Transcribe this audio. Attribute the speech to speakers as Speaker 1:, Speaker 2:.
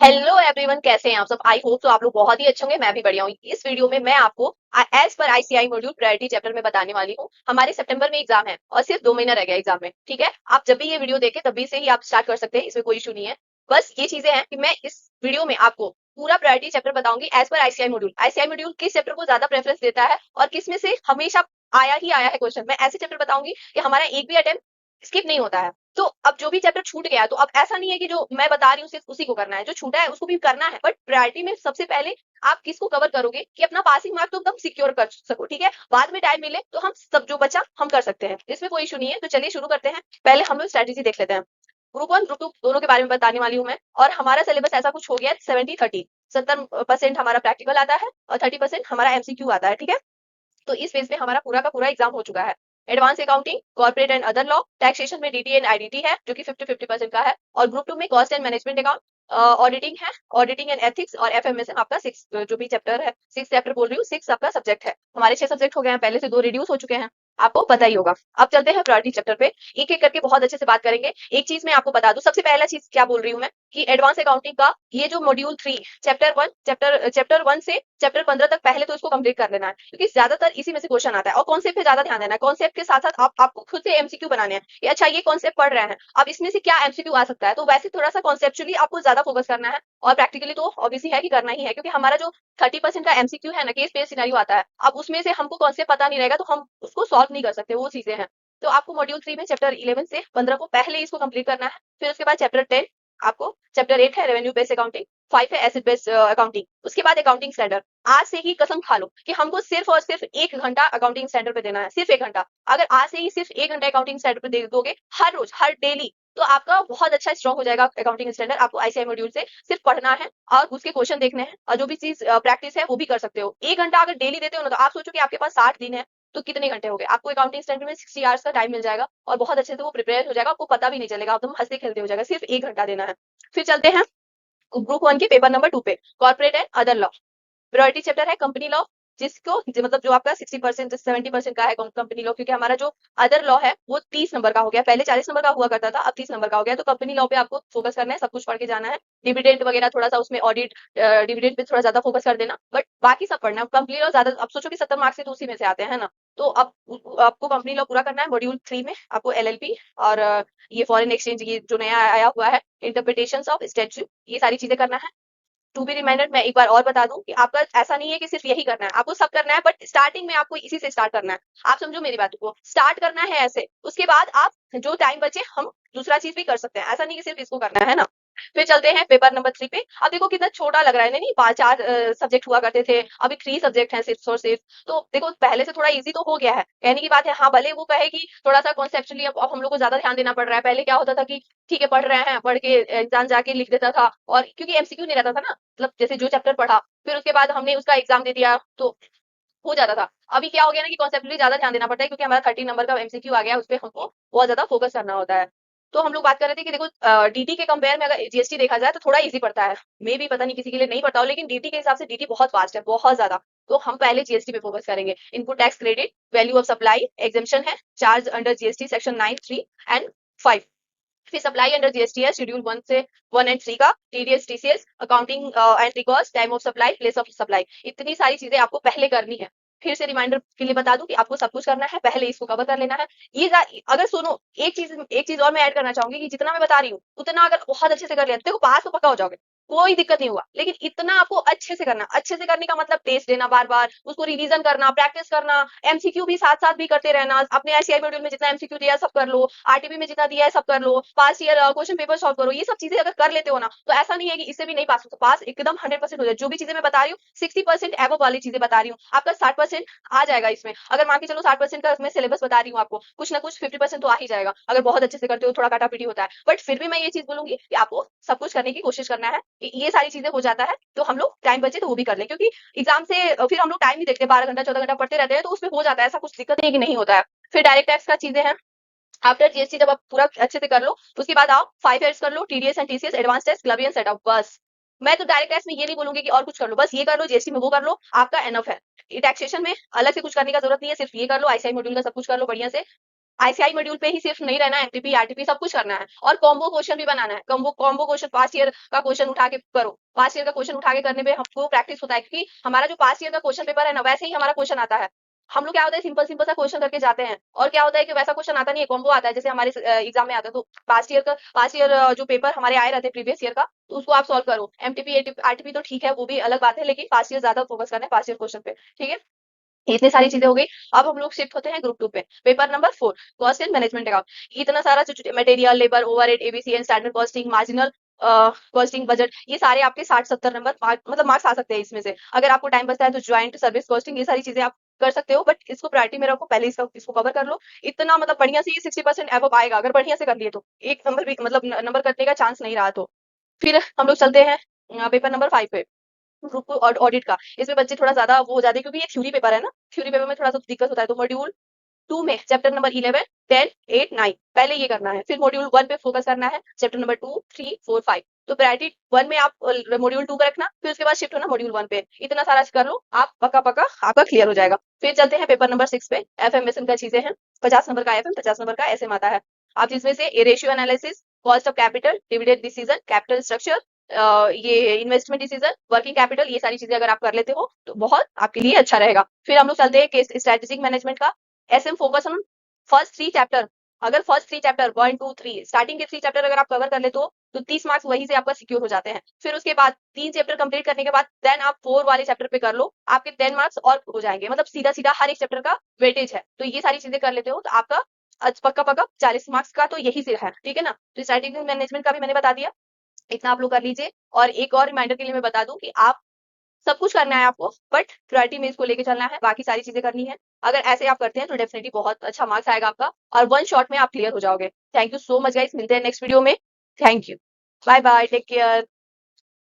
Speaker 1: Hello everyone, कैसे हैं आप सब। आई होप तो आप लोग बहुत ही अच्छे होंगे। मैं भी बढ़िया हूँ। इस वीडियो में मैं आपको as per ICI module priority chapter में बताने वाली हूँ। हमारे सितंबर में एग्जाम है और सिर्फ 2 महीना रह गया एग्जाम में। ठीक है, आप जब भी ये वीडियो देखें तभी से ही आप स्टार्ट कर सकते हैं, इसमें कोई इशू नहीं है। बस ये चीजें हैं कि मैं इस वीडियो में आपको पूरा प्रायोरिटी चैप्टर बताऊंगी as per ICI module. ICI module किस चैप्टर को ज्यादा प्रेफरेंस देता है और किस में से हमेशा आया ही आया है क्वेश्चन। मैं ऐसे चैप्टर बताऊंगी कि हमारा एक भी अटेम्प्ट स्किप नहीं होता है। तो अब जो भी चैप्टर छूट गया है, तो अब ऐसा नहीं है कि जो मैं बता रही हूँ सिर्फ उसी को करना है, जो छूटा है उसको भी करना है। बट प्रायोरिटी में सबसे पहले आप किसको कवर करोगे कि अपना पासिंग मार्क तो एकदम सिक्योर कर सको। ठीक है, बाद में टाइम मिले तो हम सब जो बचा हम कर सकते हैं, इसमें कोई इशू नहीं है। तो चलिए शुरू करते हैं। पहले हम लोग स्ट्रेटेजी देख लेते हैं। ग्रुप 1 ग्रुप 2 दोनों के बारे में बताने वाली हूँ मैं। और हमारा सिलेबस ऐसा कुछ हो गया है 70-30। 70% हमारा प्रैक्टिकल आता है और 30% हमारा एमसीक्यू आता है। ठीक है, तो इस फेज में हमारा पूरा का पूरा एग्जाम हो चुका है। Advance accounting, corporate and other law, taxation में डीटी एंड आईडीटी है जो कि 50-50% का है। और ग्रुप 2 में cost and management account, auditing है, ऑडिटिंग एंड एथिक्स और एफएमएसएम आपका 6 जो भी चैप्टर है, 6 चैप्टर बोल रही हूँ, 6 आपका सब्जेक्ट है। हमारे 6 सब्जेक्ट हो गए हैं, पहले से 2 रिड्यूस हो चुके हैं, आपको पता ही होगा। अब चलते हैं प्रायोरिटी चैप्टर पे, एक एक करके बहुत अच्छे से बात करेंगे। एक चीज मैं आपको बता दूं, सबसे पहला चीज क्या बोल रही हूँ मैं कि एडवांस अकाउंटिंग का ये जो मॉड्यूल 3 चैप्टर 1 से चैप्टर 15 तक पहले तो इसको कंप्लीट कर लेना है, क्योंकि ज्यादातर इसी में से क्वेश्चन आता है। और कॉन्सेप्ट पे ज्यादा ध्यान देना है। कॉन्सेप्ट के साथ साथ आपको खुद से एमसीक्यू बनाने हैं कि अच्छा ये कॉन्सेप्ट पढ़ रहे हैं, अब इसमें से क्या एमसीक्यू आ सकता है। तो वैसे थोड़ा सा कॉन्सेप्चुअली आपको ज्यादा फोकस करना है। और प्रैक्टिकली तो ऑब्वियसली है कि करना ही है, क्योंकि हमारा जो 30% का एमसीक्यू है ना, केस बेस्ड सिनेरियो आता है। अब उसमें से हमको कॉन्सेप्ट पता नहीं रहेगा तो हम उसको सॉल्व नहीं कर सकते, वो चीजें हैं। तो आपको मॉड्यूल 3 में चैप्टर 11 से 15 को पहले इसको कंप्लीट करना है। फिर उसके बाद चैप्टर 10, आपको चैप्टर 8 है रेवेन्यू बेस्ड अकाउंटिंग, 5 है एसेट बेस्ड अकाउंटिंग। उसके बाद अकाउंटिंग स्टैंडर्ड। आज से ही कसम खा लो कि हमको सिर्फ और सिर्फ 1 घंटा अकाउंटिंग स्टैंडर्ड पे देना है, सिर्फ 1 घंटा। अगर आज से ही सिर्फ 1 घंटा अकाउंटिंग स्टैंडर्ड पे दे दोगे हर रोज हर डेली, तो आपका बहुत अच्छा स्ट्रॉन्ग हो जाएगा अकाउंटिंग स्टैंडर्ड। आपको आईसीआई मॉड्यूल से सिर्फ पढ़ना है और उसके क्वेश्चन देखने हैं, और जो भी चीज प्रैक्टिस है वो भी कर सकते हो। 1 घंटा अगर डेली देते हो ना, तो आप सोचो कि आपके पास 60 दिन है, तो कितने घंटे हो गए। आपको अकाउंटिंग स्टैंडर्ड में 60 आवर्स का टाइम मिल जाएगा और बहुत अच्छे से वो प्रिपेयर हो जाएगा, आपको पता भी नहीं चलेगा, एकदम हंसते खेलते हो जाएगा। सिर्फ 1 घंटा देना है। फिर चलते हैं ग्रुप 1 के पेपर नंबर 2 पे, corporate and other law. Priority chapter है कंपनी लॉ, जिसको मतलब जो आपका 60% 70% का है कंपनी लॉ, क्योंकि हमारा जो अदर लॉ है वो 30 नंबर का हो गया। पहले 40 नंबर का हुआ करता था, अब 30 नंबर का हो गया। तो कंपनी लॉ पे आपको फोकस करना है, सब कुछ पढ़ के जाना है। डिविडेंड वगैरह थोड़ा सा उसमें ऑडिट, डिविडेंड पे थोड़ा ज्यादा फोकस कर देना, बट बाकी सब पढ़ना है। कंपनी लॉ ज्यादा, अब सोचो कि 70 मार्क्स से तो उसी में से आते हैं ना। तो अब आपको कंपनी लॉ पूरा करना है। मॉड्यूल 3 में आपको एलएलपी और ये फॉरेन एक्सचेंज, ये जो नया आया हुआ है, इंटरप्रिटेशन ऑफ स्टैट्यूट, ये सारी चीजें करना है। टू बी रिमाइंडेड, मैं एक बार और बता दूं कि आपका ऐसा नहीं है कि सिर्फ यही करना है, आपको सब करना है, बट स्टार्टिंग में आपको इसी से स्टार्ट करना है। आप समझो मेरी बात को, स्टार्ट करना है ऐसे, उसके बाद आप जो टाइम बचे हम दूसरा चीज भी कर सकते हैं। ऐसा नहीं कि सिर्फ इसको करना है ना। फिर चलते हैं पेपर नंबर 3 पे। अब देखो कितना छोटा लग रहा है, नहीं 5-4 सब्जेक्ट हुआ करते थे, अभी 3 सब्जेक्ट हैं सिर्फ और सिर्फ। तो देखो पहले से थोड़ा इजी तो हो गया है, कहने की बात है। हाँ, भले वो कहे कि थोड़ा सा कॉन्सेप्चुअली अब हम लोग को ज्यादा ध्यान देना पड़ रहा है। पहले क्या होता था कि ठीक है पढ़ रहे हैं, पढ़ के एग्जाम जाके लिख देता था, और क्योंकि एमसीक्यू नहीं रहता था ना, मतलब जैसे जो चैप्टर पढ़ा फिर उसके बाद हमने उसका एग्जाम दे दिया तो हो जाता था। अभी क्या हो गया ना कि कॉन्सेप्चुअली ज्यादा ध्यान देना पड़ता है, क्योंकि हमारा 30 नंबर का एमसीक्यू आ गया, उस पर हमको बहुत ज्यादा फोकस करना होता है। तो हम लोग बात कर रहे थे कि देखो डीटी के कंपेयर में अगर जीएसटी देखा जाए तो थोड़ा इजी पड़ता है। मे भी पता नहीं किसी के लिए नहीं पड़ता हो, लेकिन डीटी के हिसाब से डीटी बहुत फास्ट है, बहुत ज्यादा। तो हम पहले जीएसटी पे फोकस करेंगे। Input tax credit, value of supply, exemption है, charge under GST section 9(3) and 5। फिर सप्लाई अंडर जीएसटी है शेड्यूल 1 का, TDS TCS, accounting and records, time of supply, place of supply. इतनी सारी चीजें आपको पहले करनी है। फिर से रिमाइंडर के लिए बता दूं कि आपको सब कुछ करना है, पहले इसको कवर कर लेना है। अगर सुनो, एक चीज और मैं ऐड करना चाहूंगी कि जितना मैं बता रही हूँ उतना अगर बहुत अच्छे से कर लिया, देखो पास तो पक्का हो जाओगे, कोई दिक्कत नहीं हुआ। लेकिन इतना आपको अच्छे से करना, अच्छे से करने का मतलब टेस्ट देना, बार बार उसको रिवीजन करना, प्रैक्टिस करना, एमसीक्यू भी साथ साथ भी करते रहना। अपने आईसीआई मॉड्यूल में जितना एमसीक्यू दिया है सब कर लो, आरटीबी में जितना दिया है सब कर लो, पास ईयर क्वेश्चन पेपर सॉल्व करो। ये सब चीजें अगर कर लेते हो ना, तो ऐसा नहीं है कि इससे भी नहीं पास हो, तो पास एकदम 100% हो जाए। जो भी चीजें मैं बता रही हूँ 60% एवो वाली चीजें बता रही हूँ, आपका 60% आ जाएगा इसमें। अगर मान के चलो 60% का मैं सिलेबस बता रही हूँ आपको, कुछ ना कुछ 50% तो आ ही जाएगा, अगर बहुत अच्छे से करते हो। थोड़ा काटापीटी होता है, बट फिर भी मैं ये चीज बोलूंगी कि आपको सब कुछ करने की कोशिश करना है कि ये सारी चीजें हो जाता है। तो हम लोग टाइम बचे तो वो भी कर ले, क्योंकि एग्जाम से फिर हम लोग टाइम नहीं देखते, 12 घंटा 14 घंटा पढ़ते रहते हैं, तो उसमें हो जाता है, ऐसा कुछ दिक्कत नहीं है कि नहीं होता है। फिर डायरेक्ट टैक्स का चीजें हैं। आफ्टर जीएसटी जब आप पूरा अच्छे से कर लो, तो उसके बाद आप 5 ईयर्स कर लो, TDS and TCS, advance tax, क्लबियन सेटअप, बस। मैं तो डायरेक्ट टैक्स में ये नहीं बोलूंगी कि और कुछ कर लो, बस ये कर लो, जीएसटी में वो कर लो, आपका एनफ है। ये टैक्सेशन में अलग से कुछ करने का जरूरत नहीं है, सिर्फ ये कर लो, आईसीआई मॉड्यूल का सब कुछ कर लो बढ़िया से। आईसीआई मॉड्यूल पे ही सिर्फ नहीं रहना है, एमटीपी आरटीपी सब कुछ करना है और कॉम्बो क्वेश्चन भी बनाना है। Combo combo question past year का क्वेश्चन उठा के करो। पास्ट ईयर का क्वेश्चन उठा के करने में हमको प्रैक्टिस होता है, क्योंकि हमारा जो पास्ट ईयर का क्वेश्चन पेपर है ना, वैसे ही हमारा क्वेश्चन आता है। हम लोग क्या होता है, सिंपल सिंपल सा क्वेश्चन करके जाते हैं, और क्या होता है कि वैसा क्वेश्चन आता नहीं है, कॉम्बो आता है, जैसे हमारे एग्जाम में आता है। तो पास्ट ईयर जो पेपर हमारे आए रहते हैं प्रीवियस ईयर का, तो उसको आप सॉल्व करो। एमटीपी आरटीपी तो ठीक है, वो भी अलग बात है, लेकिन पास्ट ईयर ज्यादा फोकस करना है, पास्ट ईयर क्वेश्चन पे। ठीक है, इतनी सारी चीजें हो गई। अब हम लोग शिफ्ट होते हैं ग्रुप 2 पे, paper number 4, cost and management account. इतना सारा जो material, labour, overhead, ABC and standard costing, marginal costing, budget, ये सारे आपके 60-70 नंबर मतलब मार्क्स आ सकते हैं इसमें से। अगर आपको टाइम बचता है तो ज्वाइंट सर्विस कॉस्टिंग, ये सारी चीजें आप कर सकते हो, बट इसको प्रायोरिटी में रखो, पहले इसको कवर कर लो। इतना मतलब बढ़िया से ये 60% एवब आएगा, अगर बढ़िया से कर लिए तो। एक नंबर भी मतलब नंबर कटने का चांस नहीं रहा तो। फिर हम लोग चलते हैं पेपर नंबर 5 पे, ग्रुप ऑडिट का। इसमें बच्चे थोड़ा ज्यादा वो हो जाते हैं, क्योंकि ये थ्योरी पेपर है ना, थ्योरी पेपर में थोड़ा सा दिक्कत होता है। तो मॉड्यूल 2 में चैप्टर नंबर 11, 10, 8, 9 पहले ये करना है, फिर मॉड्यूल 1 पे फोकस करना है, चैप्टर नंबर 2, 3, 4, 5। तो प्रायोरिटी 1 में आप मॉड्यूल 2 का रखना, फिर उसके बाद शिफ्ट होना मॉड्यूल 1 पे। इतना सारा कर लो, आप पक्का पक्का आपका क्लियर हो जाएगा। फिर चलते हैं पेपर नंबर 6 पे, एफएमएसएम का चीजें हैं। 50 नंबर का एफएम, 50 नंबर का एसएम आता है। आप जिसमें से ratio analysis, cost of capital, dividend decision, capital structure, ये इन्वेस्टमेंट डिसीजन, वर्किंग कैपिटल, ये सारी चीजें अगर आप कर लेते हो तो बहुत आपके लिए अच्छा रहेगा। फिर हम लोग चलते हैं केस स्ट्रेटेजिक मैनेजमेंट का। SM focus on first 3 chapter. अगर फर्स्ट 3 चैप्टर 1, 2, 3 स्टार्टिंग के 3 चैप्टर अगर आप कवर कर लेते हो तो 30 मार्क्स वहीं से आपका सिक्योर हो जाते हैं। फिर उसके बाद 3 चैप्टर कंप्लीट करने के बाद देन आप 4 वाले चैप्टर पे कर लो, आपके 10 मार्क्स और हो जाएंगे। मतलब सीधा सीधा हर एक चैप्टर का वेटेज है। तो ये सारी चीजें कर लेते हो तो आपका पक्का पक्का 40 मार्क्स का तो यही से है। ठीक है ना, तो स्ट्रेटेजिक मैनेजमेंट का भी मैंने बता दिया, इतना आप लोग कर लीजिए। और एक और रिमाइंडर के लिए मैं बता दूं कि आप सब कुछ करना है आपको, बट प्रायोरिटी में इसको लेके चलना है, बाकी सारी चीजें करनी है। अगर ऐसे आप करते हैं तो डेफिनेटली बहुत अच्छा मार्क्स आएगा आपका, और 1 शॉट में आप क्लियर हो जाओगे। Thank you so much guys, मिलते हैं नेक्स्ट वीडियो में। Thank you, bye bye, take care.